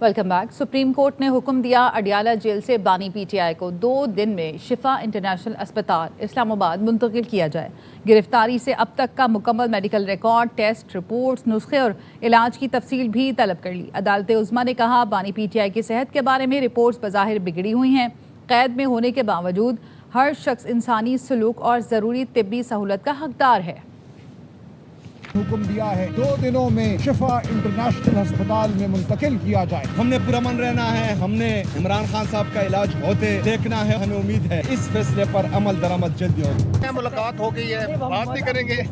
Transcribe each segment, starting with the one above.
Welcome back. Supreme court ने हुक्म दिया अडियाला जेल से बानी पीटीआई को 2 दिन में शिफा इंटरनेशनल अस्पताल इस्लामाबाद मुंतकिल किया जाए। गिरफ्तारी से अब तक का मुकम्मल मेडिकल रिकॉर्ड, टेस्ट रिपोर्ट्स, नुस्खे और इलाज की तफसील भी तलब कर ली। अदालत उज़्मा ने कहा बानी पीटीआई की सेहत के बारे में रिपोर्ट्स बज़ाहिर बिगड़ी हुई हैं। कैद में होने के बावजूद हर शख्स इंसानी सलूक और ज़रूरी तिब्बी सहूलत का हकदार है। हुक्म दिया है 2 दिनों में शिफा इंटरनेशनल अस्पताल में मुंतकिल किया जाए। हमने पुरअमन रहना है, हमने इमरान खान साहब का इलाज होते देखना है। हमें उम्मीद है इस फैसले पर अमल दरामद जल्दी होगी। मुलाकात हो गई है, बात भी करेंगे।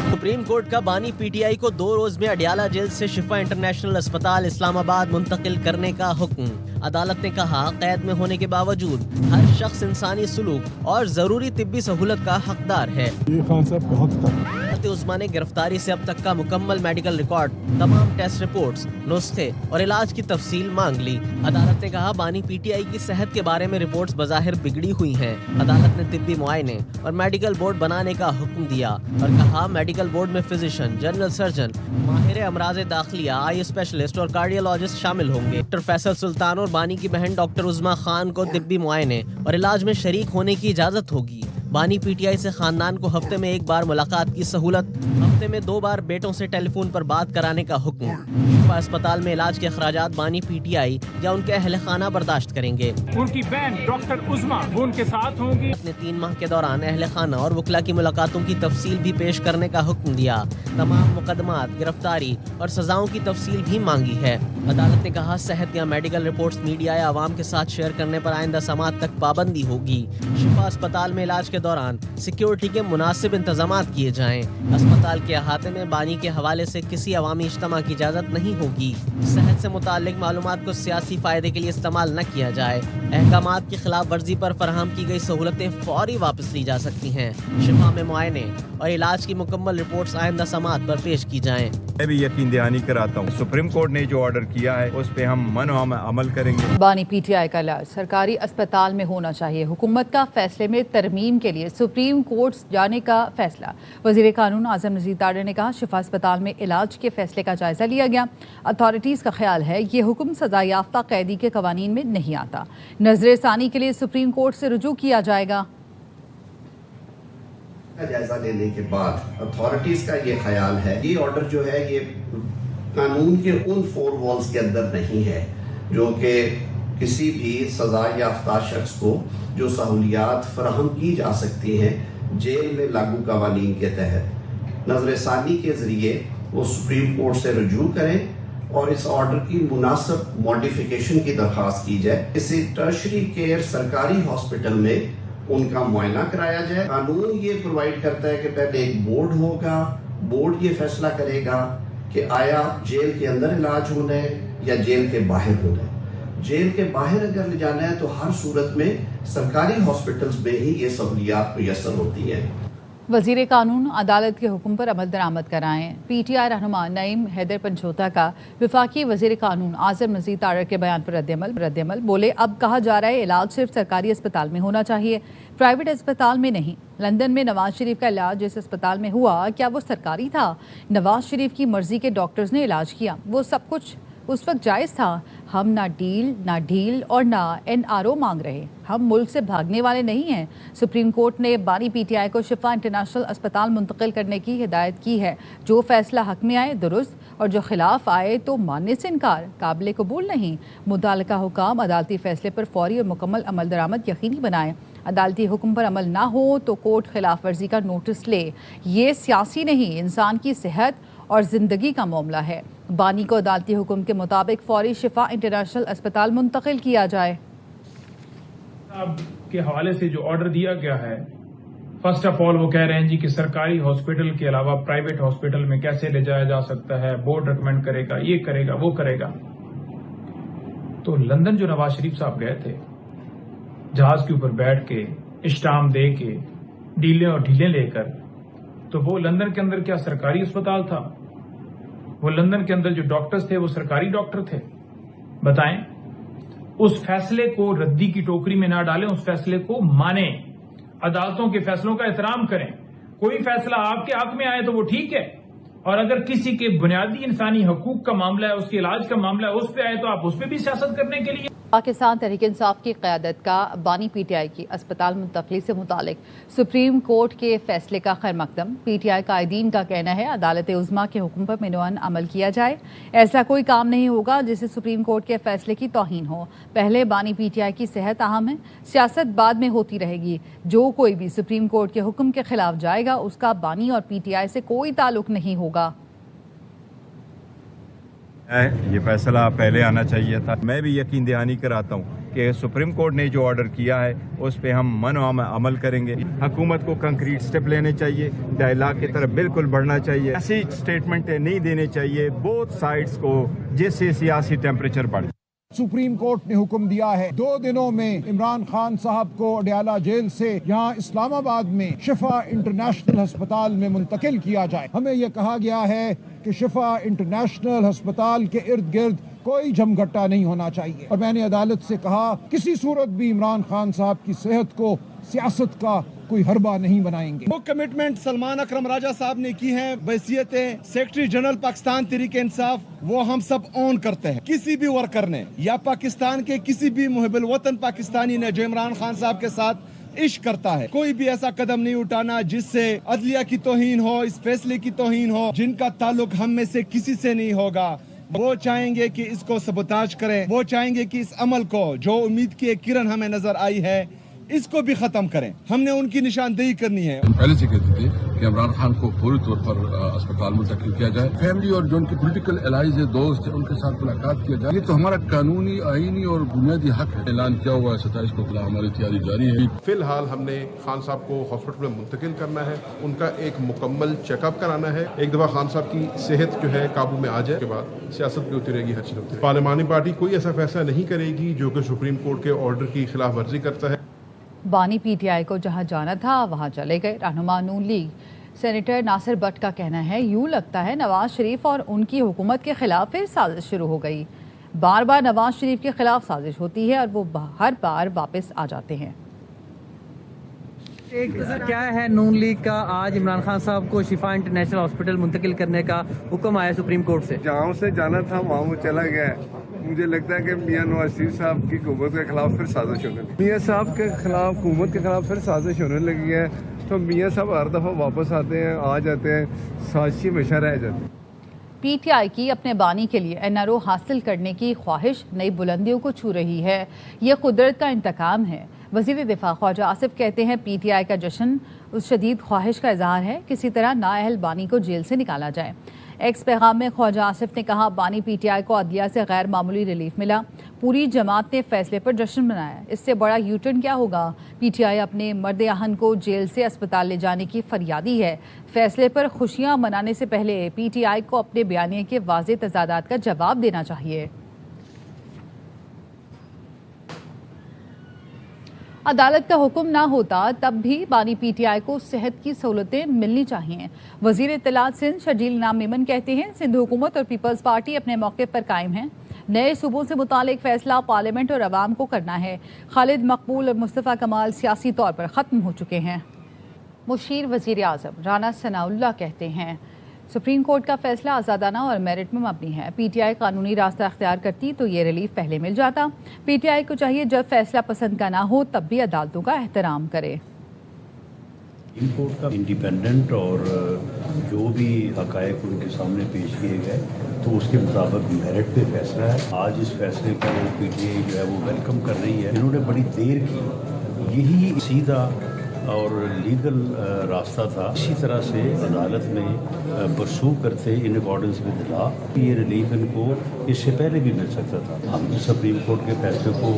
सुप्रीम कोर्ट का बानी पीटीआई को 2 रोज में अडियाला जेल से शिफा इंटरनेशनल अस्पताल इस्लामाबाद मुंतकिल करने का हुक्म। अदालत ने कहा कैद में होने के बावजूद हर शख्स इंसानी सलूक और जरूरी तिब्बी सहूलत का हकदार है। ये खान साहब का हक था। अदालत उज़्मा ने गिरफ्तारी से अब तक का मुकम्मल मेडिकल रिकॉर्ड, तमाम टेस्ट रिपोर्ट्स, नुस्खे और इलाज की तफसील मांग ली। अदालत ने कहा बानी पीटीआई की सेहत के बारे में रिपोर्ट्स बज़ाहिर बिगड़ी हुई हैं। अदालत ने तिब्बी मुआयने और मेडिकल बोर्ड बनाने का हुक्म दिया और कहा मेडिकल बोर्ड में फिजिशियन, जनरल सर्जन, माहिर अमराज दाखिलिया, आई स्पेशलिस्ट और कार्डियोलॉजिस्ट शामिल होंगे। डॉक्टर फैसल सुल्तान और बानी की बहन डॉक्टर उज़्मा खान को तिब्बी मुआयने और इलाज में शरीक होने की इजाज़त होगी। बानी पीटीआई से खानदान को हफ्ते में 1 बार मुलाकात की सहूलत, हफ्ते में 2 बार बेटों से टेलीफोन पर बात कराने का हुक्म। शिफा अस्पताल में इलाज के अखराजात बानी पीटीआई या उनके अहल खाना बर्दाश्त करेंगे। उनकी बहन डॉक्टर उज़्मा वो उनके साथ होंगी। अपने 3 माह के दौरान अहल खाना और वकला की मुलाकातों की तफसील भी पेश करने का हुक्म दिया। तमाम मुकदमात, गिरफ्तारी और सजाओं की तफसील भी मांगी है। अदालत ने कहा सेहत या मेडिकल रिपोर्ट्स मीडिया या आवाम के साथ शेयर करने पर आइंदा समात तक पाबंदी होगी। शिफा अस्पताल में इलाज के दौरान सिक्योरिटी के मुनासिब इंतजामात किए जाएं। अस्पताल के अहाते में बानी के हवाले से किसी अवामी इज्तिमा की इजाज़त नहीं होगी। सेहत से मुताल्लिक मालूमात को सियासी फ़ायदे के लिए इस्तेमाल न किया जाए। अहकामात की खिलाफ वर्जी पर फराहम की गई सहूलतें फौरी वापस ली जा सकती हैं। शिफा में मुआयने और इलाज की मुकम्मल रिपोर्ट्स आइंदा समात पर पेश की जाएं। मैं भी यकीन दहानी कराता हूँ सुप्रीम कोर्ट ने जो ऑर्डर किया है उस पे हम अमल करेंगे। बानी पीटीआई का इलाज सरकारी अस्पताल में होना चाहिए। हुकूमत का फैसले में तरमीम के लिए सुप्रीम कोर्ट जाने का फैसला। वज़ीर कानून आज़म नज़ीर तारड़ ने कहा शिफा अस्पताल में इलाज के फैसले का जायजा लिया गया। अथॉरिटीज़ का ख्याल है ये हुक्म सजा याफ्ता कैदी के कवानीन में नहीं आता। नजर सानी के लिए सुप्रीम कोर्ट से रुजू किया जाएगा। जायजा लेने के बाद अथॉरिटीज का ये ख्याल है ये ऑर्डर जो है ये कानून के उन 4 वॉल्स के अंदर नहीं है जो कि किसी भी सजा याफ्ता शख्स को जो सहूलियात फराहम की जा सकती हैं जेल में लागू कवानीन के तहत नजर सानी के जरिए वो सुप्रीम कोर्ट से रुजू करें और इस ऑर्डर की मुनासिब मॉडिफिकेशन की दरख्वास्त की जाए। इसे टर्शरी केयर सरकारी हॉस्पिटल में उनका मुआयना कराया जाए। कानून ये प्रोवाइड करता है कि पहले एक बोर्ड होगा, बोर्ड ये फैसला करेगा कि आया जेल के अंदर इलाज होना है या जेल के बाहर होना है। जेल के बाहर अगर ले जाना है तो हर सूरत में सरकारी हॉस्पिटल्स में ही ये सहूलियात मुयस्सर होती हैं। वज़ीर कानून अदालत के हुक्म पर अमल दरामद कराएं। पीटीआई रहनुमा नईम हैदर पंचोता का वफाकी वज़ीर कानून आज़म नज़ीर तारड़ के बयान पर रद्दअमल। बोले अब कहा जा रहा है इलाज सिर्फ सरकारी अस्पताल में होना चाहिए, प्राइवेट अस्पताल में नहीं। लंदन में नवाज शरीफ का इलाज जिस अस्पताल में हुआ क्या वो सरकारी था? नवाज शरीफ की मर्जी के डॉक्टर्स ने इलाज किया, वो सब कुछ उस वक्त जायज़ था। हम ना ढील और ना NRO मांग रहे। हम मुल्क से भागने वाले नहीं हैं। सुप्रीम कोर्ट ने बानी पीटीआई को शिफा इंटरनेशनल अस्पताल मुंतकिल करने की हिदायत की है। जो फैसला हक में आए दुरुस्त और जो खिलाफ आए तो मानने से इनकार काबिल कबूल नहीं। मुताल्लिका हुकाम अदालती फैसले पर फौरी और मुकम्मल अमल दरामद यकीनी बनाएं। अदालती हुक्म पर अमल ना हो तो कोर्ट खिलाफ वर्जी का नोटिस ले। ये सियासी नहीं, इंसान की सेहत और ज़िंदगी का मामला है। बानी को अदालती हुक्म के मुताबिक फौरी शिफा इंटरनेशनल अस्पताल मुंतकिल किया जाए। अब के हवाले से जो ऑर्डर दिया गया है, फर्स्ट ऑफ ऑल वो कह रहे हैं जी कि सरकारी हॉस्पिटल के अलावा प्राइवेट हॉस्पिटल में कैसे ले जाया जा सकता है, बोर्ड रिकमेंड करेगा, ये करेगा, वो करेगा। तो लंदन जो नवाज शरीफ साहब गए थे जहाज के ऊपर बैठ के इस्टाम दे के ढीले लेकर, तो वो लंदन के अंदर क्या सरकारी अस्पताल था? वो लंदन के अंदर जो डॉक्टर्स थे वो सरकारी डॉक्टर थे? बताएं। उस फैसले को रद्दी की टोकरी में ना डालें, उस फैसले को माने, अदालतों के फैसलों का एहतराम करें। कोई फैसला आपके हक में आए तो वो ठीक है اور اگر کسی کے بنیادی انسانی حقوق کا معاملہ ہے، اس کے علاج کا معاملہ ہے، اس پہ آئے تو آپ اس پہ بھی سیاست کرنے کے لیے. پاکستان تحریک انصاف کی قیادت کا بانی پی ٹی آئی کی اسپتال منتقلی سے متعلق سپریم کورٹ کے فیصلے کا خیر مقدم. پی ٹی آئی قائدین کا کہنا ہے عدالت عظمیٰ کے حکم پر منوعن عمل کیا جائے. ایسا کوئی کام نہیں ہوگا جسے سپریم کورٹ کے فیصلے کی توہین ہو. پہلے بانی پی ٹی آئی کی صحت اہم ہے، سیاست بعد میں ہوتی رہے گی. جو کوئی بھی سپریم کورٹ کے حکم کے خلاف جائے گا اس کا بانی اور پی ٹی آئی سے کوئی تعلق نہیں ہوگا. یہ فیصلہ پہلے آنا چاہیے تھا. میں بھی یقین دہانی کراتا ہوں کہ سپریم کورٹ نے جو آرڈر کیا ہے اس پہ ہم منوعن عمل کریں گے. حکومت کو کنکریٹ سٹیپ لینے چاہیے، ڈائلاگ کی طرف بالکل بڑھنا چاہیے. ایسی اسٹیٹمنٹیں نہیں دینے چاہیے بوتھ سائڈز کو جس سے سیاسی ٹیمپریچر بڑھ. سپریم کورٹ نے حکم دیا ہے 2 دنوں میں عمران خان صاحب کو اڈیالہ جیل سے یہاں اسلام آباد میں شفا انٹرنیشنل ہسپتال میں منتقل کیا جائے. ہمیں یہ کہا گیا ہے کہ شفا انٹرنیشنل ہسپتال کے ارد گرد کوئی جھمگھٹا نہیں ہونا چاہیے، اور میں نے عدالت سے کہا کسی صورت بھی عمران خان صاحب کی صحت کو سیاست کا کوئی حربہ نہیں بنائیں گے. وہ کمٹمنٹ سلمان اکرم راجہ صاحب نے کی ہے بحیثیت سیکرٹری جنرل پاکستان تحریک انصاف، وہ ہم سب اون کرتے ہیں. کسی بھی ورکر نے یا پاکستان کے کسی بھی محب الوطن پاکستانی نے جو عمران خان صاحب کے ساتھ عشق کرتا ہے، کوئی بھی ایسا قدم نہیں اٹھانا جس سے عدلیہ کی توہین ہو، اس فیصلے کی توہین ہو جن کا تعلق ہم میں سے کسی سے نہیں ہوگا. وہ چاہیں گے کہ اس کو سبوتاج کریں، وہ چاہیں گے کہ اس عمل کو جو امید کی ایک کرن ہمیں نظر آئی ہے اس کو بھی ختم کریں. ہم نے ان کی نشاندہی کرنی ہے. ہم پہلے سے کہتے تھے کہ عمران خان کو فوری طور پر اسپتال منتقل کیا جائے. فیملی اور جو ان کے پولیٹیکل الائز دوست ہیں ان کے ساتھ ملاقات کیا جائے. یہ تو ہمارا قانونی، آئینی اور بنیادی حق ہے. اعلان کیا ہوا ہے 27 کو ہماری تیاری جاری ہے. فی الحال ہم نے خان صاحب کو ہاسپٹل میں منتقل کرنا ہے، ان کا ایک مکمل چیک اپ کرانا ہے. ایک دفعہ خان صاحب کی صحت جو ہے قابو میں آ جائے کے بعد سیاست بھی ہوتی رہے گی، ہر چیز ہوتی رہے گی. پارلیمانی پارٹی کوئی ایسا فیصلہ نہیں کرے گی جو کہ سپریم کورٹ کے آرڈر کی خلاف ورزی کرتا ہے. بانی پی ٹی آئی کو جہاں جانا تھا وہاں چلے گئے. رہنما نون لیگ سینیٹر ناصر بٹ کا کہنا ہے یوں لگتا ہے نواز شریف اور ان کی حکومت کے خلاف پھر سازش شروع ہو گئی. بار بار نواز شریف کے خلاف سازش ہوتی ہے اور وہ ہر بار واپس آ جاتے ہیں. کیا ہے نون لیگ کا آج عمران خان صاحب کو شفا انٹرنیشنل ہاسپٹل منتقل کرنے کا حکم آیا سپریم کورٹ سے؟ جہاں سے جانا تھا وہاں وہ چلا گیا ہے. مجھے لگتا ہے کہ میاں نواز شریف صاحب کی حکومت کے خلاف پھر سازش ہونے لگی. میاں صاحب کے خلاف، حکومت کے خلاف پھر سازش ہونے لگی ہے. تو میاں صاحب ہر دفعہ واپس آتے ہیں، آ جاتے ہیں، سازشی ہمیشہ رہ جاتی ہے. پی ٹی آئی کی اپنے بانی کے لیے این آر او حاصل کرنے کی خواہش نئی بلندیوں کو چھو رہی ہے. یہ قدرت کا انتقام ہے. وزیر دفاع خواجہ آصف کہتے ہیں پی ٹی آئی کا جشن اس شدید خواہش کا اظہار ہے کسی طرح نااہل بانی کو جیل سے نکالا جائے. ایکس پیغام میں خواجہ آصف نے کہا بانی پی ٹی آئی کو عدلیہ سے غیر معمولی ریلیف ملا. پوری جماعت نے فیصلے پر جشن منایا. اس سے بڑا یو ٹرن کیا ہوگا؟ پی ٹی آئی اپنے مرد اہن کو جیل سے اسپتال لے جانے کی فریادی ہے. فیصلے پر خوشیاں منانے سے پہلے پی ٹی آئی کو اپنے بیانیے کے واضح تضادات کا جواب دینا چاہیے. عدالت کا حکم نہ ہوتا تب بھی بانی پی ٹی آئی کو صحت کی سہولتیں ملنی چاہیے. وزیر اطلاعات سندھ شرجیل انعام میمن کہتے ہیں سندھ حکومت اور پیپلز پارٹی اپنے موقف پر قائم ہیں. نئے صوبوں سے متعلق فیصلہ پارلیمنٹ اور عوام کو کرنا ہے. خالد مقبول اور مصطفیٰ کمال سیاسی طور پر ختم ہو چکے ہیں. مشیر وزیر اعظم رانا ثناء اللہ کہتے ہیں سپریم کورٹ کا فیصلہ آزادانہ اور میرٹ میں مبنی ہے. پی ٹی آئی قانونی راستہ اختیار کرتی تو یہ ریلیف پہلے مل جاتا. پی ٹی آئی کو چاہیے جب فیصلہ پسند کا نہ ہو تب بھی عدالتوں کا احترام کرے. سپریم کورٹ کا انڈیپینڈنٹ اور جو بھی حقائق ان کے سامنے پیش کیے گئے تو اس کے مطابق میرٹ پہ فیصلہ ہے. آج اس فیصلے کو پی ٹی آئی جو ہے وہ ویلکم کر رہی ہے. انہوں نے بڑی دیر کی، یہی سیدھا اور لیگل راستہ تھا. اسی طرح سے عدالت میں پرسو کرتے ان اکارڈنس ود لا. یہ ریلیف ان کو اس سے پہلے بھی مل سکتا تھا. ہم سپریم کورٹ کے فیصلے کو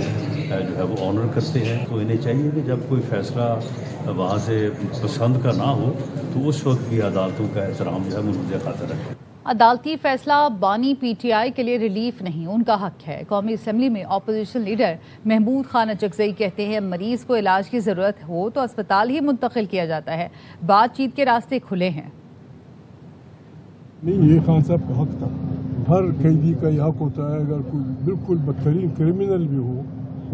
جو ہے وہ آنر کرتے ہیں. تو انہیں چاہیے کہ جب کوئی فیصلہ وہاں سے پسند کا نہ ہو تو اس وقت بھی عدالتوں کا احترام جو ہے مجھے خاطر رکھے. عدالتی فیصلہ بانی پی ٹی آئی کے لیے ریلیف نہیں، ان کا حق ہے. قومی اسمبلی میں اپوزیشن لیڈر محمود خان اچکزئی کہتے ہیں مریض کو علاج کی ضرورت ہو تو اسپتال ہی منتقل کیا جاتا ہے. بات چیت کے راستے کھلے ہیں. نہیں، یہ خان صاحب کا حق تھا. ہر قیدی کا یہ حق ہوتا ہے اگر کوئی بالکل بدترین کرمنل بھی ہو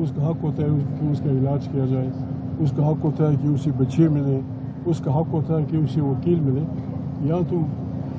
اس کا حق ہوتا ہے کہ اس کا علاج کیا جائے. اس کا حق ہوتا ہے کہ اسے بچے ملیں. اس کا حق ہوتا ہے کہ اسے وکیل ملے. یا تو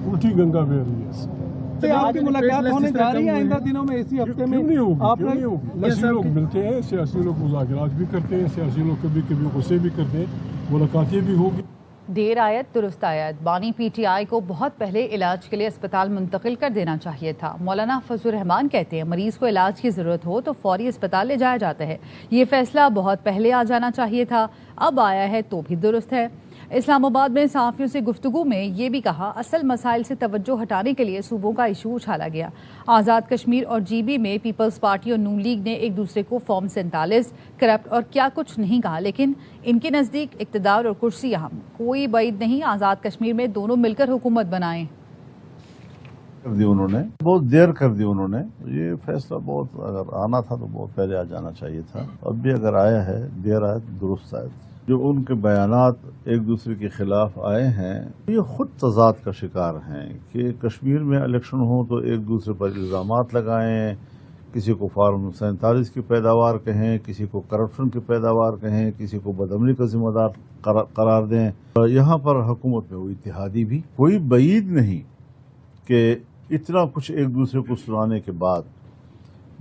उल्टी गंगा बह रही है। आपकी मुलाकात होने जा रही है आइंदा दिनों में इसी हफ्ते में? क्यों नहीं होगी, आप क्यों नहीं होगी? सियासी लोग मिलते हैं, सियासी लोग मुज़ाकरात भी करते हैं, सियासी लोग कभी कभी गुस्से भी करते हैं, मुलाकातें भी होगी। देर आयत दुरुस्त आयत। बानी पीटीआई को बहुत पहले इलाज के लिए अस्पताल मुंतकिल कर देना चाहिए था। मौलाना फजलुर रहमान कहते हैं मरीज को इलाज की ज़रूरत हो तो फौरी अस्पताल ले जाया जाता है। ये फैसला बहुत पहले आ जाना चाहिए था, अब आया है तो भी दुरुस्त है। इस्लामाबाद में सहाफ़ियों से गुफ्तगू में ये भी कहा असल मसाइल से तवज्जो हटाने के लिए सूबों का इशू उछाला गया। आज़ाद कश्मीर और GB में पीपल्स पार्टी और नून लीग ने एक दूसरे को फॉर्म 47 करप्ट और क्या कुछ नहीं कहा, लेकिन इनके नज़दीक इक़्तिदार और कुर्सी अहम। कोई बैद नहीं आज़ाद कश्मीर में दोनों मिलकर हुकूमत बनाएं। कर दी उन्होंने, बहुत देर कर दी उन्होंने। ये फैसला बहुत अगर आना था तो बहुत पहले आ जाना चाहिए था। अब भी अगर आया है देर आए दुरुस्त आए। जो उनके बयानात एक दूसरे के खिलाफ आए हैं ये खुद तजाद का शिकार हैं कि कश्मीर में इलेक्शन हो तो एक दूसरे पर इल्ज़ामात लगाएं, किसी को फॉर्म 47 की पैदावार कहें, किसी को करप्शन की पैदावार कहें, किसी को बदअमली का जिम्मेदार करार दें। यहाँ पर हुकूमत में वो इत्तेहादी भी कोई बईद नहीं कि इतना कुछ एक दूसरे को सुनाने के बाद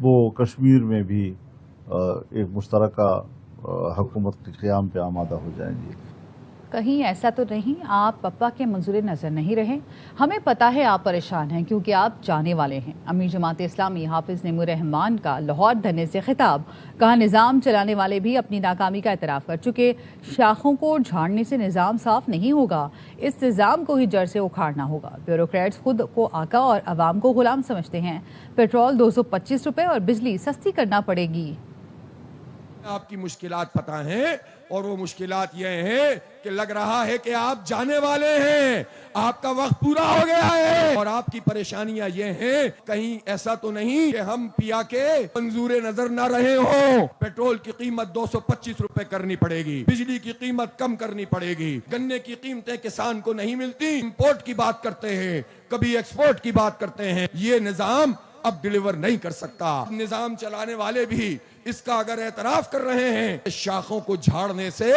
वो कश्मीर में भी एक मुश्तरका हुकूमत के क़याम पे आमादा हो जाएंगे। कहीं ऐसा तो नहीं आप पप्पा के मंजूर नज़र नहीं रहे? हमें पता है आप परेशान हैं क्योंकि आप जाने वाले हैं। अमीर जमात इस्लामी हाफिज़ नेमुर रहमान का लाहौर धरने से खिताब। कहा निज़ाम चलाने वाले भी अपनी नाकामी का एतराफ़ कर चुके। शाखों को झाड़ने से निज़ाम साफ नहीं होगा, इस निज़ाम को ही जड़ से उखाड़ना होगा। ब्यूरोक्रेट्स खुद को आका और अवाम को गुलाम समझते हैं। पेट्रोल 225 रुपये और बिजली सस्ती करना पड़ेगी। आपकी मुश्किलात पता हैं और वो मुश्किलात ये हैं कि लग रहा है कि आप जाने वाले हैं, आपका वक्त पूरा हो गया है और आपकी परेशानियां ये हैं कहीं ऐसा तो नहीं कि हम पिया के मंजूर नजर ना रहे हो। पेट्रोल की कीमत 225 रुपए करनी पड़ेगी, बिजली की कीमत कम करनी पड़ेगी, गन्ने की कीमतें किसान को नहीं मिलती, इंपोर्ट की बात करते हैं, कभी एक्सपोर्ट की बात करते हैं। ये निजाम अब डिलीवर नहीं कर सकता। निजाम चलाने वाले भी इसका अगर एतराफ कर रहे हैं, शाखों को झाड़ने से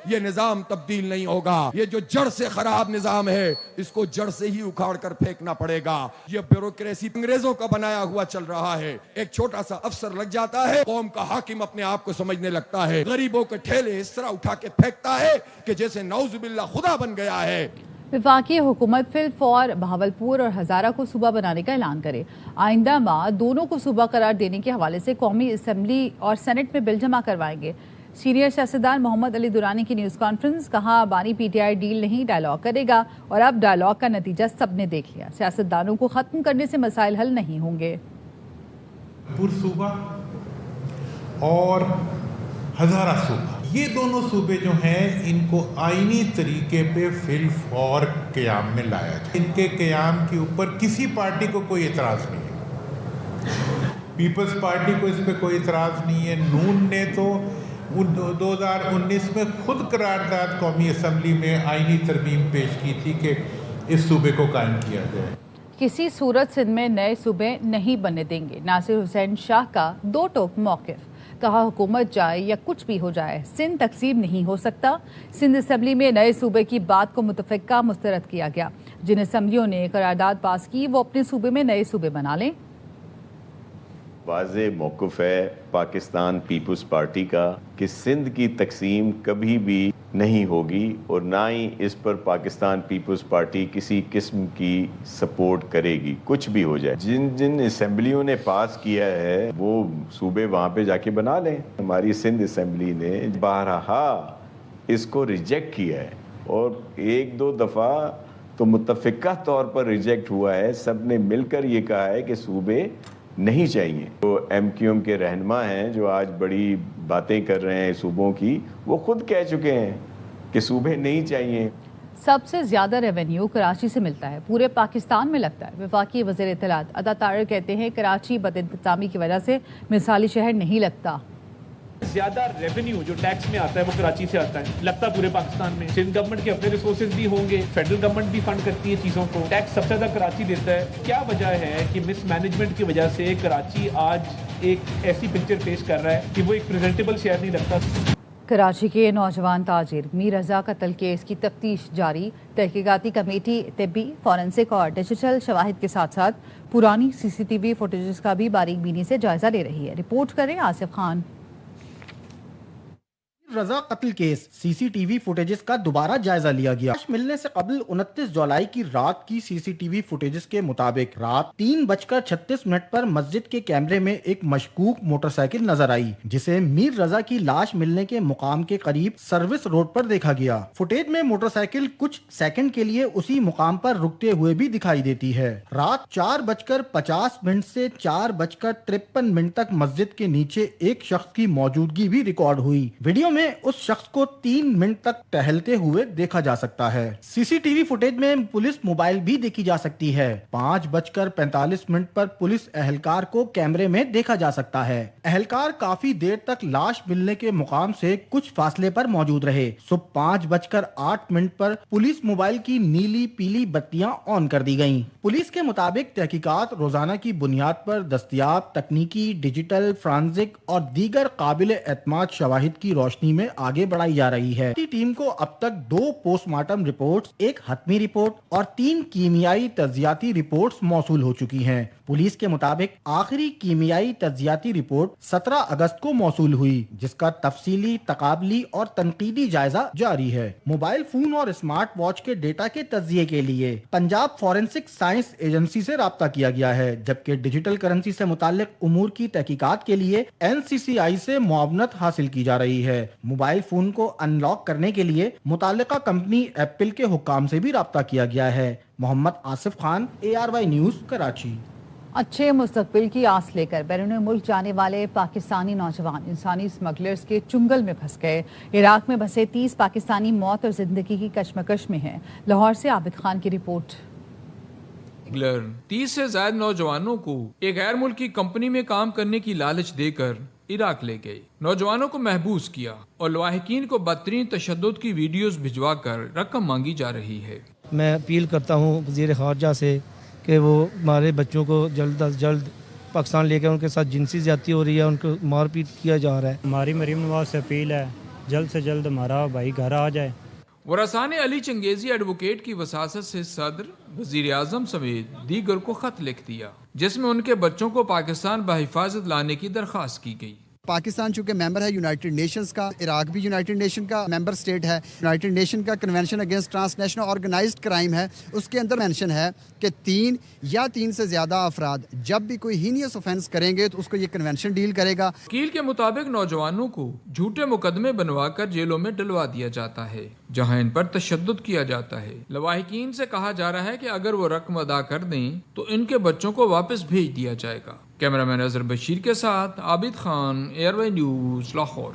ये निजाम तब्दील नहीं होगा। ये जो जड़ से खराब निजाम है इसको जड़ से ही उखाड़ कर फेंकना पड़ेगा। ये ब्यूरोक्रेसी अंग्रेजों का बनाया हुआ चल रहा है। एक छोटा सा अफसर लग जाता है, कौम का हाकिम अपने आप को समझने लगता है, गरीबों के ठेले इस तरह उठा के फेंकता है कि जैसे नौजुबिल्ला खुदा बन गया है। वफाकी हुकूमत फिलफौर बहावलपुर और हज़ारा को सूबा बनाने का ऐलान करे। आइंदा माह दोनों को सूबा करार देने के हवाले से कौमी असम्बली और सेनेट में बिल जमा करवाएंगे। सीनियर सियासतदान मोहम्मद अली दुरानी की न्यूज़ कॉन्फ्रेंस। कहा बानी पीटीआई डील नहीं डायलॉग करेगा और अब डायलॉग का नतीजा सबने देख लिया। सियासतदानों को ख़त्म करने से मसाइल हल नहीं होंगे। सूबा और हज़ारा सूबा, ये दोनों सूबे जो हैं इनको आईनी तरीके पे फिलफौर क़याम में लाया जाए। इनके क़याम के ऊपर किसी पार्टी को कोई एतराज़ नहीं है। पीपल्स पार्टी को इस पे कोई एतराज़ नहीं है। नून ने तो 2019 में खुद करारदाद कौमी असम्बली में आईनी तरमीम पेश की थी कि इस सूबे को कायम किया जाए। किसी सूरत सिंध में नए सूबे नहीं बनने देंगे। नासिर हुसैन शाह का दो टोक मौक़िफ़। कहा हुकूमत जाए या कुछ भी हो जाए सिंध तकसीम नहीं हो सकता। सिंध असम्बली में नए सूबे की बात को मुतफ़िक़ा मुस्तरद किया गया। जिन असम्बलियों ने करारदाद पास की वो अपने सूबे में नए सूबे बना लें। वाज़े मौक़िफ़ है पाकिस्तान पीपल्स पार्टी का कि सिंध की तकसीम कभी भी नहीं होगी और ना ही इस पर पाकिस्तान पीपल्स पार्टी किसी किस्म की सपोर्ट करेगी, कुछ भी हो जाए। जिन जिन असम्बलियों ने पास किया है वो सूबे वहाँ पे जाके बना लें। हमारी सिंध असम्बली ने बारहा इसको रिजेक्ट किया है और एक दो दफ़ा तो मुत्तफ़िक़ा तौर पर रिजेक्ट हुआ है। सब ने मिलकर ये कहा है कि सूबे नहीं चाहिए। तो MQM के रहनुमा हैं जो आज बड़ी बातें कर रहे हैं सूबों की, वो खुद कह चुके हैं कि सूबे नहीं चाहिए। सबसे ज्यादा रेवेन्यू कराची से मिलता है, पूरे पाकिस्तान में लगता है। वफाकी वज़ीर इत्तलात अता तारिर कहते हैं कराची बदइंतज़ामी की वजह से मिसाली शहर नहीं लगता। ज्यादा रेवेन्यू जो टैक्स में आता है वो कराची से आता है, लगता पूरे पाकिस्तान में। सिंध गवर्नमेंट के अपने रिसोर्सेज भी होंगे, फेडरल गवर्नमेंट भी फंड करती है चीजों को, टैक्स सबसे ज्यादा कराची देता है। क्या वजह है कि मिसमैनेजमेंट की वजह से कराची आज एक ऐसी पिक्चर पेश कर रहा है कि वो एक प्रेजेंटेबल शहर नहीं लगता। کراچی کے نوجوان تاجر میر رضا قتل کیس کی تفتیش جاری. تحقیقاتی کمیٹی طبی، فورنسک اور ڈیجیٹل شواہد کے ساتھ ساتھ پرانی سی سی ٹی وی فوٹیجز کا بھی باریک بینی سے جائزہ لے رہی ہے. رپورٹ کریں آصف خان. رضا قتل کیس سی سی ٹی وی فوٹیجز کا دوبارہ جائزہ لیا گیا. ملنے سے قبل 29 جولائی کی رات کی سی سی ٹی وی فوٹیجز کے مطابق رات 3:36 پر مسجد کے کیمرے میں ایک مشکوک موٹر سائیکل نظر آئی جسے میر رضا کی لاش ملنے کے مقام کے قریب سروس روڈ پر دیکھا گیا. فوٹیج میں موٹر سائیکل کچھ سیکنڈ کے لیے اسی مقام پر رکتے ہوئے بھی دکھائی دیتی ہے. رات 4:50 سے 4:53 تک مسجد کے نیچے ایک شخص کی موجودگی بھی ریکارڈ ہوئی. ویڈیو میں اس شخص کو 3 منٹ تک ٹہلتے ہوئے دیکھا جا سکتا ہے. سی سی ٹی وی فوٹیج میں پولیس موبائل بھی دیکھی جا سکتی ہے. 5:45 پر پولیس اہلکار کو کیمرے میں دیکھا جا سکتا ہے. اہلکار کافی دیر تک لاش ملنے کے مقام سے کچھ فاصلے پر موجود رہے. صبح 5:08 پر پولیس موبائل کی نیلی پیلی بتیاں آن کر دی گئیں. پولیس کے مطابق تحقیقات روزانہ کی بنیاد پر دستیاب تکنیکی، ڈیجیٹل، فرانزک اور دیگر قابل اعتماد شواہد کی روشنی میں آگے بڑھائی جا رہی ہے. ٹیم کو اب تک 2 پوسٹ مارٹم رپورٹس، ایک حتمی رپورٹ اور 3 کیمیائی تجزیاتی رپورٹس موصول ہو چکی ہیں. پولیس کے مطابق آخری کیمیائی تجزیاتی رپورٹ 17 اگست کو موصول ہوئی جس کا تفصیلی، تقابلی اور تنقیدی جائزہ جاری ہے. موبائل فون اور اسمارٹ واچ کے ڈیٹا کے تجزیے کے لیے پنجاب فورنسک سائنس ایجنسی سے رابطہ کیا گیا ہے، جبکہ ڈیجیٹل کرنسی سے متعلق امور کی تحقیقات کے لیے NCCI سے معاونت حاصل کی جا رہی ہے. موبائل فون کو ان لاک کرنے کے لیے متعلقہ کمپنی ایپل کے حکام سے بھی رابطہ کیا گیا ہے. محمد آصف خان، ARY نیوز، کراچی. اچھے مستقبل کی آس لے کر بیرون ملک جانے والے پاکستانی نوجوان انسانی اسمگلرز کے چنگل میں پھنس گئے. عراق میں بسے 30 پاکستانی موت اور زندگی کی کشمکش میں ہیں. لاہور سے عابد خان کی رپورٹ. 30 سے زائد نوجوانوں کو ایک غیر ملکی کمپنی میں کام کرنے کی لالچ دے کر عراق لے گئے. نوجوانوں کو محبوس کیا اور لواحقین کو بدترین تشدد کی ویڈیوز بھجوا کر رقم مانگی جا رہی ہے. میں اپیل کرتا ہوں وزیر خارجہ سے کہ وہ ہمارے بچوں کو جلد از جلد پاکستان لے کے ان کے ساتھ جنسی زیادتی ہو رہی ہے، ان کو مار پیٹ کیا جا رہا ہے. ہماری مریم نواز سے اپیل ہے جلد سے جلد ہمارا بھائی گھر آ جائے. ورثان علی چنگیزی ایڈوکیٹ کی وساطت سے صدر، وزیر اعظم سمیت دیگر کو خط لکھ دیا جس میں ان کے بچوں کو پاکستان بحفاظت لانے کی درخواست کی گئی. پاکستان چونکہ ممبر ہے یونائٹڈ نیشنز کا، عراق بھی یونائٹڈ نیشن کا ممبر سٹیٹ ہے. یونائٹڈ نیشن کا convention against transnational organised crime ہے، اس کے اندر مینشن ہے کہ 3 یا 3 سے زیادہ افراد جب بھی کوئی ہینیس اوفینس کریں گے تو اس کو یہ کنونشن ڈیل کرے گا. وکیل کے مطابق نوجوانوں کو جھوٹے مقدمے بنوا کر جیلوں میں ڈلوا دیا جاتا ہے جہاں ان پر تشدد کیا جاتا ہے. لواحقین سے کہا جا رہا ہے کہ اگر وہ رقم ادا کر دیں تو ان کے بچوں کو واپس بھیج دیا جائے گا. کیمرہ مین اظہر بشیر کے ساتھ عابد خان، ARY نیوز، لاہور.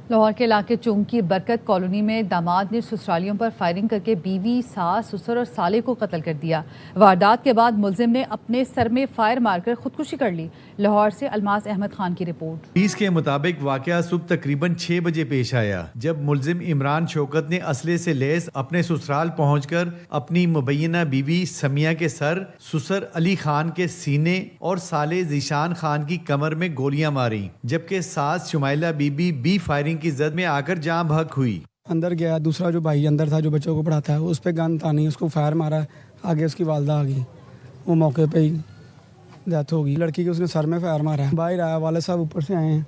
لاہور کے علاقے چونگ کی برکت کالونی میں داماد نے سسرالیوں پر فائرنگ کر کے بیوی، ساس، سسر اور سالے کو قتل کر دیا. واردات کے بعد ملزم نے اپنے سر میں فائر مار کر خودکشی کر لی. لاہور سے الماس احمد خان کی رپورٹ. پولیس کے مطابق واقعہ صبح تقریباً 6 بجے پیش آیا جب ملزم عمران شوکت نے اسلحے سے لیس اپنے سسرال پہنچ کر اپنی مبینہ بیوی سمیہ کے سر، سسر علی خان کے سینے اور سالے ذیشان خان کی کمر میں گولیاں ماری، جبکہ ساس شمائلہ بی بی بھی فائرنگ کی زد میں آ کر جاں بحق ہوئی. اندر گیا، دوسرا جو بھائی اندر تھا جو بچوں کو پڑھاتا ہے اس پہ گن تھا نہیں، اس کو فائر مارا، آگے اس کی والدہ آ گئی، وہ موقع پہ ہی ڈیتھ ہو گئی. لڑکی کے اس نے سر میں فائر مارا ہے. باہر آیا، والد صاحب اوپر سے آئے ہیں،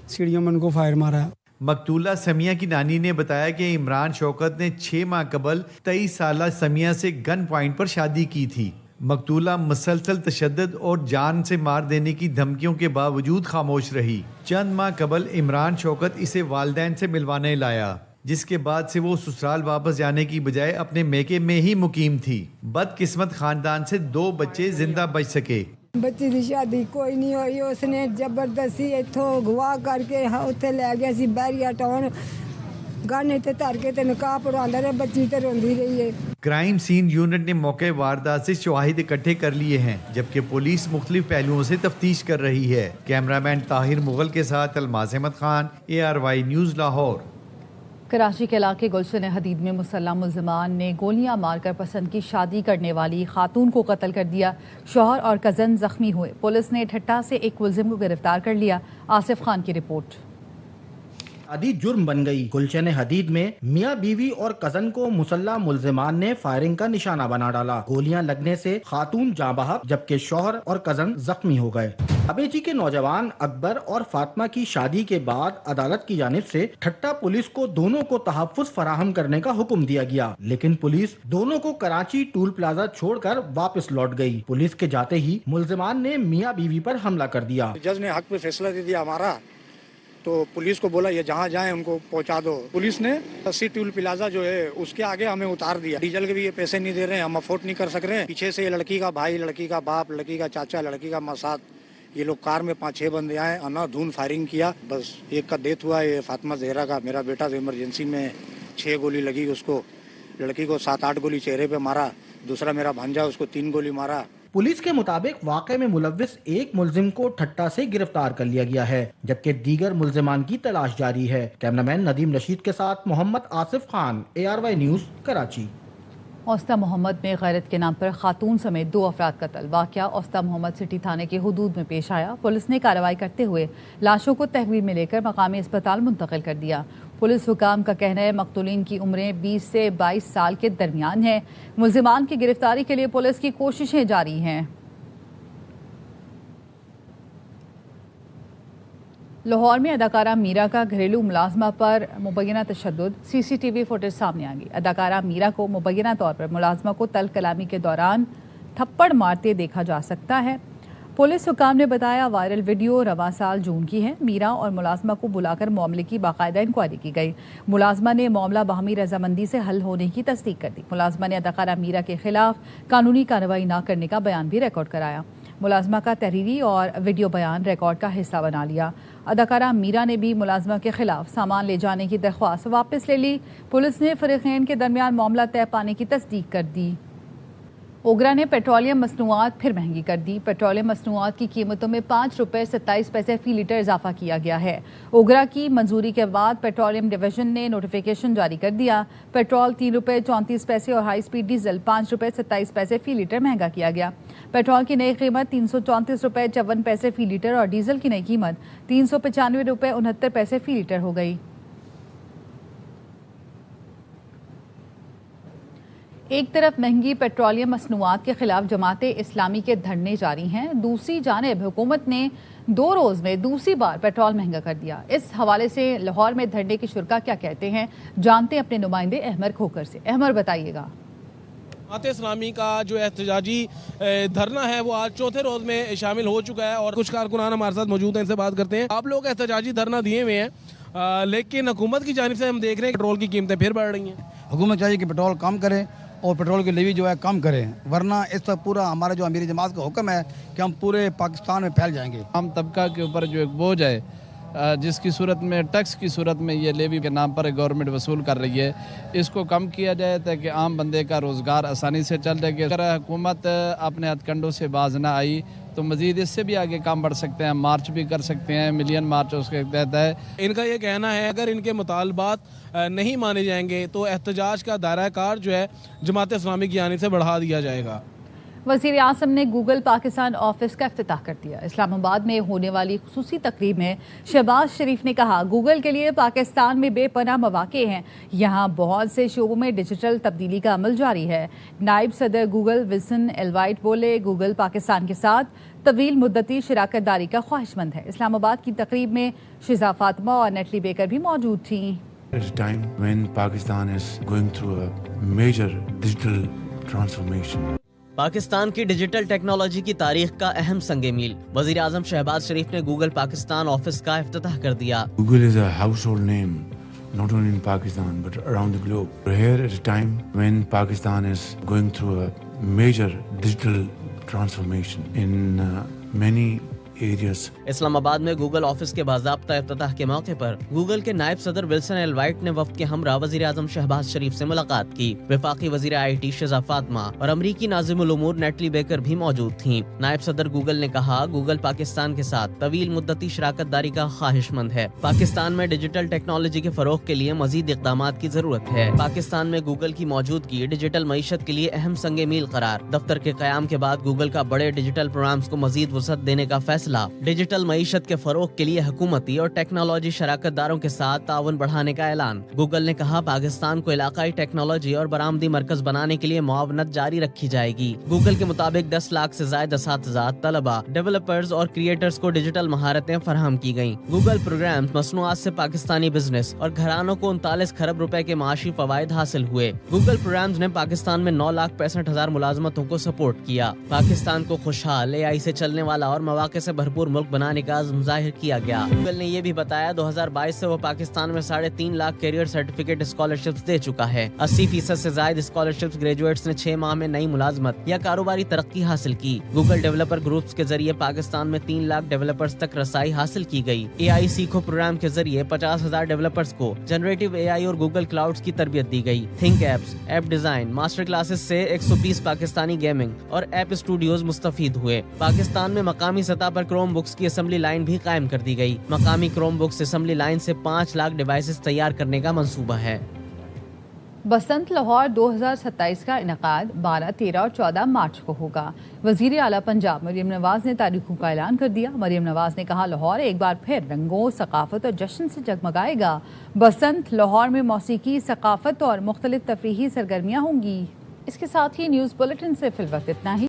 سیڑھیوں میں ان کو فائر مارا ہے. مقتولہ سمیہ کی نانی نے بتایا کہ عمران شوکت نے 6 ماہ قبل 23 سالہ سمیہ سے گن پوائنٹ پر شادی کی تھی. مقتولہ مسلسل تشدد اور جان سے مار دینے کی دھمکیوں کے باوجود خاموش رہی. چند ماہ قبل عمران شوکت اسے والدین سے ملوانے لایا، جس کے بعد سے وہ سسرال واپس جانے کی بجائے اپنے میکے میں ہی مقیم تھی. بدقسمت خاندان سے 2 بچے زندہ بچ سکے. بچی دی شادی کوئی نہیں ہوئی، اس نے زبردستی اتھوں گوا کر کے اتنے لے گیا سی بحریہ ٹاؤن، گانے تے تر کے تے نکاح پڑھاندا رہے، بچی تے روندی رہی ہے. کرائم سین یونٹ نے موقع واردات سے شواہد اکٹھے کر لیے ہیں جبکہ پولیس مختلف پہلوؤں سے تفتیش کر رہی ہے. کیمرامین طاہر مغل کے ساتھ الماس احمد خان، ARY نیوز، لاہور. کراچی کے علاقے گلشن حدید میں مسلح ملزمان نے گولیاں مار کر پسند کی شادی کرنے والی خاتون کو قتل کر دیا. شوہر اور کزن زخمی ہوئے. پولیس نے ٹھٹا سے ایک ملزم کو گرفتار کر لیا. آصف خان کی رپورٹ. शादी जुर्म बन गई। गुलशन हदीद में मियां बीवी और कजन को मुसल्लह मुल्जिमान ने फायरिंग का निशाना बना डाला। गोलियां लगने से खातून जाँ बहक जबकि शौहर और कजन जख्मी हो गए। अबेची के नौजवान अकबर और फातिमा की शादी के बाद अदालत की जानिब से ठट्टा पुलिस को दोनों को तहफ्फुज़ फराहम करने का हुक्म दिया गया, लेकिन पुलिस दोनों को कराची टूल प्लाजा छोड़कर वापस लौट गई। पुलिस के जाते ही मुल्जिमान ने मियां बीवी पर हमला कर दिया। जज ने हक पे फैसला दे दिया हमारा, तो पुलिस को बोला ये जहाँ जाए उनको पहुँचा दो। पुलिस ने 80 टूल प्लाजा जो है उसके आगे हमें उतार दिया। डीजल के भी ये पैसे नहीं दे रहे हैं, हम अफोर्ड नहीं कर सक रहे हैं। पीछे से ये लड़की का भाई, लड़की का बाप, लड़की का चाचा, लड़की का मसाद, ये लोग कार में 5-6 बंदे आए, अनाधून फायरिंग किया। बस एक का डेथ हुआ, ये फातिमा जहरा का, मेरा बेटा तो इमरजेंसी में 6 गोली लगी उसको। लड़की को 7-8 गोली चेहरे पे मारा, दूसरा मेरा भांजा उसको 3 गोली मारा। पुलिस के मुताबिक वाक़े में मुलव्विस एक मुल्जिम को ठट्टा से गिरफ्तार कर लिया गया है, जबकि दीगर मुल्जिमान की तलाश जारी है। कैमरामैन नदीम रशीद के साथ मोहम्मद आसिफ खान, ARY न्यूज़, कराची। औस्ता मोहम्मद में गैरत के नाम पर खातून समेत 2 अफराद कत्ल। वाक़या औस्ता मोहम्मद सिटी थाने के हुदूद में पेश आया। पुलिस ने कार्रवाई करते हुए लाशों को तहवील में लेकर मकामी अस्पताल मुंतकिल कर दिया। पुलिस हुकाम का कहना है मकतूलीन की उम्रें 20 से 22 साल के दरमियान हैं। मुल्जिमान की गिरफ्तारी के लिए पुलिस की कोशिशें जारी हैं। लाहौर में अदाकारा मीरा का घरेलू मुलाजमा पर मुबैना तशद्दुद, CCTV फुटेज सामने आ गई। अदाकारा मीरा को मुबैना तौर पर मुलाजमा को तल कलामी के दौरान थप्पड़ मारते देखा जा सकता है। पुलिस हुकाम ने बताया वायरल वीडियो रवां साल जून की है। मीरा और मुलाजमा को बुलाकर मामले की बाकायदा इंक्वायरी की गई। मुलाजमा ने मामला बाहमी रजामंदी से हल होने की तस्दीक कर दी। मुलाजमा ने अदाकारा मीरा के खिलाफ कानूनी कार्रवाई न करने का बयान भी रिकॉर्ड कराया। मुलाजमा का तहरीरी और वीडियो बयान रिकॉर्ड का हिस्सा बना लिया। अदाकारा मीरा ने भी मुलाजमा के खिलाफ सामान ले जाने की दरख्वास्त वापस ले ली। पुलिस ने फरीकैन के दरमियान मामला तय पाने की तस्दीक कर दी। ओगरा ने पेट्रोलियम मसनूआत फिर महंगी कर दी। पेट्रोलियम मसनूआत की कीमतों में 5 रुपये 27 पैसे फी लीटर इजाफा किया गया है। ओगरा की मंजूरी के बाद पेट्रोलियम डिवीजन ने नोटिफिकेशन जारी कर दिया। पेट्रोल 3 रुपये 34 पैसे और हाई स्पीड डीजल 5 रुपये 27 पैसे फी लीटर महंगा किया गया। पेट्रोल की नई कीमत 334 रुपये 54 पैसे फी लीटर और डीजल की नई कीमत 395 रुपये 69 पैसे फी लीटर हो गई। एक तरफ महंगी पेट्रोलियम मसनूआत के खिलाफ जमाते इस्लामी के धरने जारी हैं, दूसरी जानिब हुकूमत ने 2 रोज़ में दूसरी बार पेट्रोल महंगा कर दिया। इस हवाले से लाहौर में धरने के शुरका क्या कहते हैं, जानते अपने नुमाइंदे अहमर खोकर से। अहमर बताइएगा। जमात इस्लामी का जो एहतजाजी धरना है वो आज 4थे रोज में शामिल हो चुका है और कुछ कारकुनान हमारे साथ मौजूद हैं, इनसे बात करते हैं। आप लोग एहतजाजी धरना दिए हुए हैं, लेकिन हुकूमत की जानिब से हम देख रहे हैं पेट्रोल की कीमतें फिर बढ़ रही हैं। हुकूमत चाहिए कि पेट्रोल कम करे और पेट्रोल की लेवी जो है कम करें, वरना इस तक पूरा हमारा जो अमीरी जमात का हुक्म है कि हम पूरे पाकिस्तान में फैल जाएंगे। आम तबका के ऊपर जो एक बोझ है, जिसकी सूरत में टैक्स की सूरत में ये लेवी के नाम पर गवर्नमेंट वसूल कर रही है, इसको कम किया जाए ताकि आम बंदे का रोज़गार आसानी से चल सके। अगर हुकूमत अपने हथकंडों से बाज ना आई तो मज़ीद इससे भी आगे काम बढ़ सकते हैं, मार्च भी कर सकते हैं, मिलियन मार्च उसके तहत है। इनका ये कहना है अगर इनके मुतालबात नहीं माने जाएंगे तो एहतजाज का दायरा कार जो है जमात इस्लामी की जानिब से बढ़ा दिया जाएगा। वज़ीर आज़म ने गूगल पाकिस्तान ऑफिस का इफ्तिताह कर दिया। इस्लामाबाद में होने वाली खुसूसी तकरीब में शहबाज शरीफ ने कहा, गूगल के लिए पाकिस्तान में बेपनाह मौक़े हैं, यहाँ बहुत से शोबों में डिजिटल तब्दीली का अमल जारी है। नायब सदर गूगल विल्सन एलवाइट बोले, गूगल पाकिस्तान के साथ तवील मुद्दती शराकत दारी का ख्वाहिशमंद है। इस्लामाबाद की तकरीब में शिजा फातिमा और नेटली बेकर भी मौजूद थीं। At a time when Pakistan is going through a major digital transformation. Pakistan की डिजिटल टेक्नोलॉजी की तारीख का अहम संगे मील। वज़ीर आज़म शहबाज शरीफ ने गूगल पाकिस्तान ऑफिस का इफ्तिताह कर दिया। Google is a household name, not only in Pakistan but around the globe. We're here at a time when Pakistan is going through a major digital transformation in many areas. Islamabad में Google office के बाज़ाब्ता इफ्तिताह के मौके पर Google के नायब सदर Wilson एलवाइट ने वफ्द के हमरा वज़ीर आज़म शहबाज शरीफ से मुलाकात की। वफाकी वज़ीर IT शिजा फातिमा और अमरीकी नाज़िमुल उमूर नेटली बेकर भी मौजूद थीं। नायब सदर गूगल ने कहा, गूगल पाकिस्तान के साथ तवील मुद्दती शराकत दारी का ख्वाहिशमंद है। पाकिस्तान में डिजिटल टेक्नोलॉजी के फरोग के लिए मजीद इक़दामात की जरूरत है। पाकिस्तान में गूगल की मौजूदगी डिजिटल मईशत के लिए अहम संगे मील करार। दफ्तर के क़याम के बाद गूगल का बड़े डिजिटल प्रोग्राम्स को मजीद वसअत देने का फैसला फैसला। डिजिटल मईशत के फरोग के लिए हुकूमती और टेक्नोलॉजी शराकत दारों के साथ ताउन बढ़ाने का ऐलान। गूगल ने कहा पाकिस्तान को इलाकाई टेक्नोलॉजी और बरामदी मरकज बनाने के लिए मुआवनत जारी रखी जाएगी। गूगल के मुताबिक 10 लाख से ज्यादा असातिज़ा, तलबा, डेवलपर्स और क्रिएटर्स को डिजिटल महारतें फराहम की गयी। गूगल प्रोग्राम मसनूआत से पाकिस्तानी बिजनेस और घरानों को 39 खरब रुपए के माशी फवायद हासिल हुए। गूगल प्रोग्राम्स ने पाकिस्तान में 9,65,000 मुलाजमतों को सपोर्ट किया। पाकिस्तान को खुशहाल, AI से चलने वाला और मौके से भरपूर मुल्क बनाने का अज़्म जाहिर किया गया। गूगल ने ये भी बताया 2022 से वो पाकिस्तान में 3.5 लाख कैरियर सर्टिफिकेट स्कॉलरशिप्स दे चुका है। 80% से ज्यादा स्कॉलरशिप्स ग्रेजुएट्स ने 6 माह में नई मुलाजमत या कारोबारी तरक्की हासिल की। गूगल डेवलपर ग्रुप्स के जरिए पाकिस्तान में 3 लाख डेवलपर्स तक रसाई हासिल की गई। AI सीखो प्रोग्राम के जरिए 50,000 डेवलपर्स को जनरेटिव AI और गूगल क्लाउड्स की तरबियत दी गई। Think apps, app design, master classes से 120 पाकिस्तानी गेमिंग और ऐप स्टूडियोज मुस्तफीद हुए। पाकिस्तान में मकामी सतह पर क्रोम बुक्स की असेंबली लाइन भी कायम कर दी गई। मकामी क्रोम बुक्स असेंबली लाइन से 5 लाख डिवाइसेस तैयार करने का मंसूबा है। बसंत लाहौर 2027 का इनेकाद 12, 13 और 14 मार्च को होगा। वज़ीर आला पंजाब मरियम नवाज ने तारीखों का ऐलान कर दिया। मरियम नवाज ने कहा लाहौर एक बार फिर रंगों, सकाफत और जश्न से जगमगाएगा। बसंत लाहौर में मौसीकी, सकाफत और मुख्तलिफ तफरीही सरगर्मियाँ होंगी। इसके साथ ही न्यूज़ बुलेटिन से फिलवक्त इतना ही।